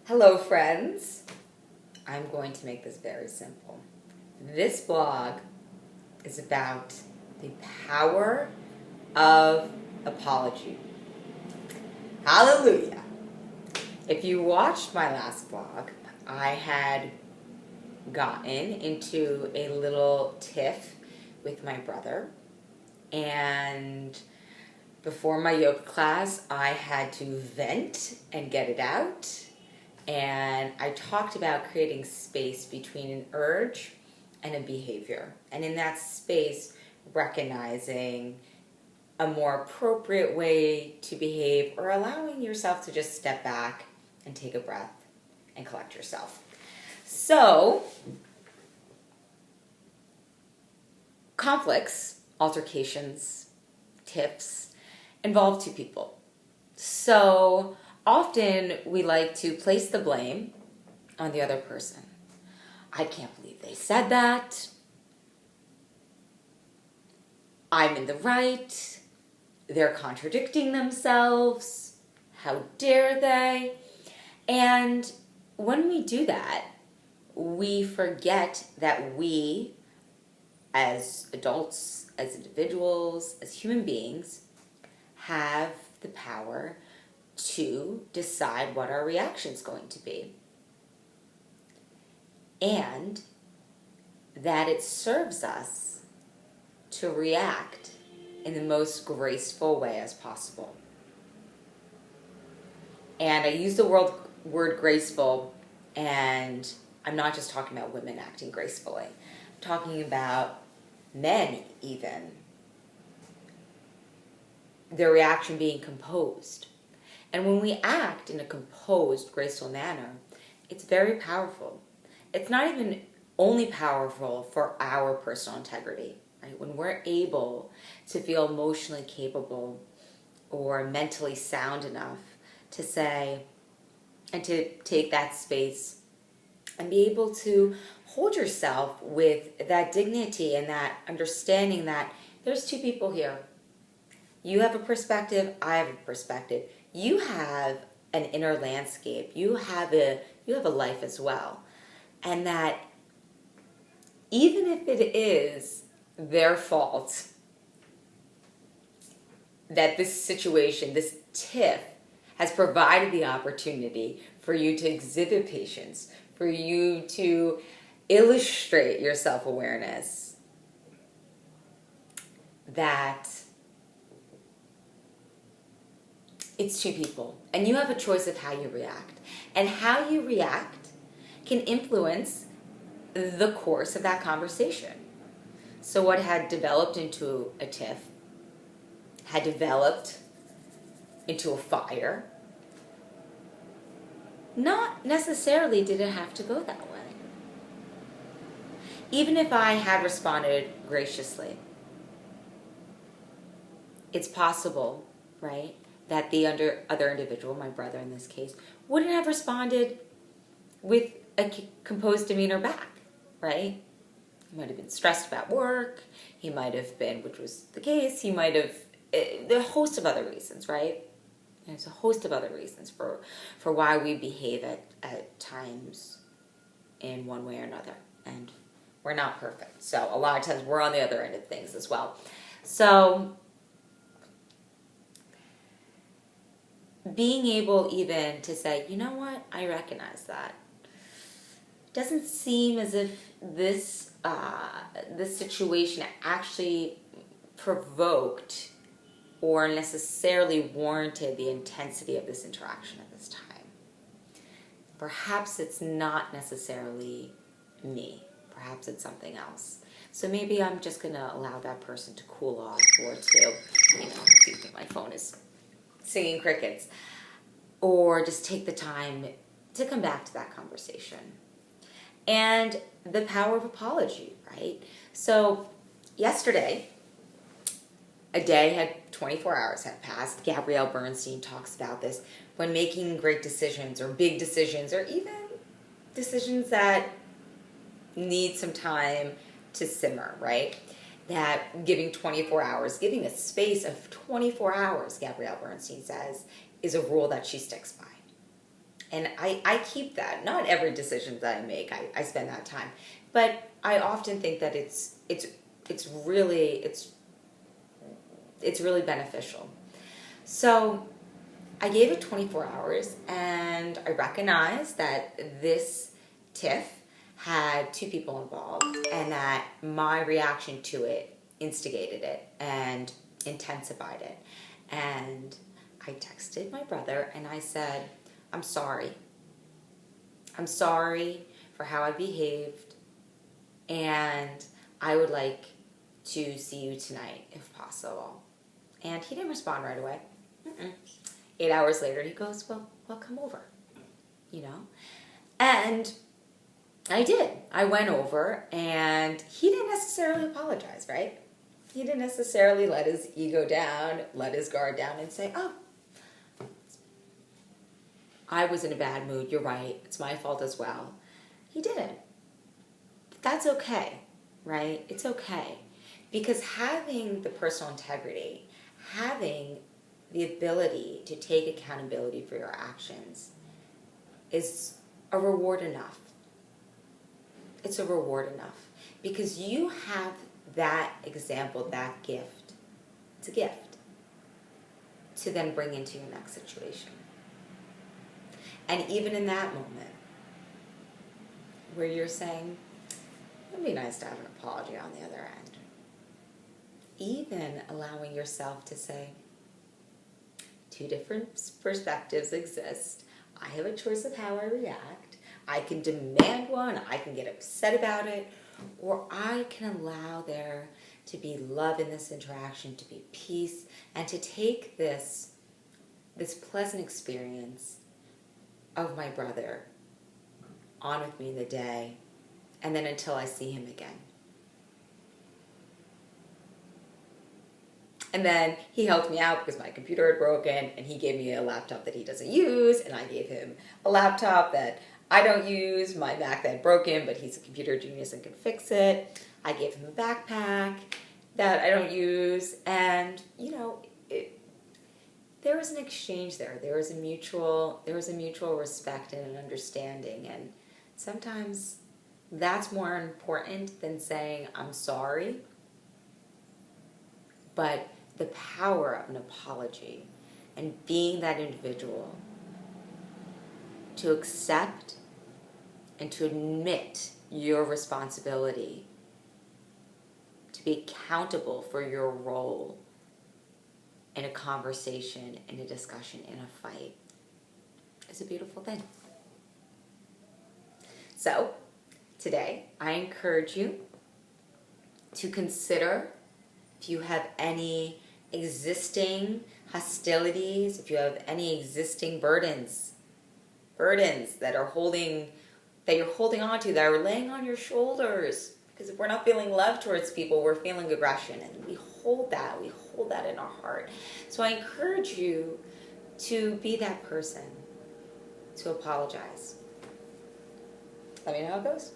Hello, friends. I'm going to make this very simple. This blog is about the power of apology. Hallelujah. If you watched my last blog, I had gotten into a little tiff with my brother, and before my yoga class, I had to vent and get it out. And I talked about creating space between an urge and a behavior. And in that space, recognizing a more appropriate way to behave or allowing yourself to just step back and take a breath and collect yourself. So, conflicts, altercations, tiffs involve two people. So, often we like to place the blame on the other person. I can't believe they said that. I'm in the right. They're contradicting themselves. How dare they? And when we do that, we forget that we, as adults, as individuals, as human beings, have the power to decide what our reaction is going to be. And that it serves us to react in the most graceful way as possible. And I use the word graceful, and I'm not just talking about women acting gracefully. I'm talking about men even. Their reaction being composed. And when we act in a composed, graceful manner, it's very powerful. It's not even only powerful for our personal integrity, right? When we're able to feel emotionally capable or mentally sound enough to say and to take that space and be able to hold yourself with that dignity and that understanding that there's two people here. You have a perspective, I have a perspective. You have an inner landscape. You have a life as well. And that even if it is their fault that this situation, this tiff, has provided the opportunity for you to exhibit patience, for you to illustrate your self-awareness, that it's two people, and you have a choice of how you react. And how you react can influence the course of that conversation. So what had developed into a tiff had developed into a fire. Not necessarily did it have to go that way. Even if I had responded graciously, it's possible, right, that the other individual, my brother in this case, wouldn't have responded with a composed demeanor back, right? He might have been stressed about work. He might have been, which was the case, he might have, there are a host of other reasons, right? There's a host of other reasons for why we behave at times in one way or another. And we're not perfect. So a lot of times we're on the other end of things as well. So being able even to say, you know what, I recognize that. Doesn't seem as if this situation actually provoked or necessarily warranted the intensity of this interaction at this time. Perhaps it's not necessarily me. Perhaps it's something else. So maybe I'm just going to allow that person to cool off or to, excuse me, my phone is singing crickets. Or just take the time to come back to that conversation. And the power of apology, right? So yesterday, a day had 24 hours had passed. Gabrielle Bernstein talks about this when making great decisions or big decisions or even decisions that need some time to simmer, right? That giving 24 hours, giving a space of 24 hours, Gabrielle Bernstein says, is a rule that she sticks by. And I keep that. Not every decision that I make, I spend that time. But I often think that it's really beneficial. So I gave it 24 hours, and I recognized that this tiff had two people involved, and that my reaction to it instigated it and intensified it. And I texted my brother and I said, I'm sorry. I'm sorry for how I behaved, and I would like to see you tonight if possible. And he didn't respond right away. 8 hours later, he goes, well, come over, And I did. I went over, and he didn't necessarily apologize, right? He didn't necessarily let his ego down, let his guard down, and say, oh, I was in a bad mood, you're right, it's my fault as well. He didn't. But that's okay, right? It's okay. Because having the personal integrity, having the ability to take accountability for your actions is a reward enough. It's a reward enough. Because you have that example, that gift. It's a gift to then bring into your next situation. And even in that moment where you're saying, it'd be nice to have an apology on the other end. Even allowing yourself to say, two different perspectives exist. I have a choice of how I react. I can demand one, I can get upset about it, or I can allow there to be love in this interaction, to be peace, and to take this pleasant experience of my brother on with me in the day, and then until I see him again. And then he helped me out because my computer had broken, and he gave me a laptop that he doesn't use, and I gave him a laptop that I don't use, my Mac that had broken, but he's a computer genius and can fix it. I gave him a backpack that I don't use, and there was an exchange there. There was a mutual respect and an understanding, and sometimes that's more important than saying I'm sorry. But the power of an apology and being that individual to accept and to admit your responsibility, to be accountable for your role in a conversation, in a discussion, in a fight, is a beautiful thing. So, today, I encourage you to consider if you have any existing hostilities, if you have any existing burdens that you're holding on to, that are laying on your shoulders. Because if we're not feeling love towards people, we're feeling aggression, and we hold that in our heart. So I encourage you to be that person, to apologize. Let me know how it goes.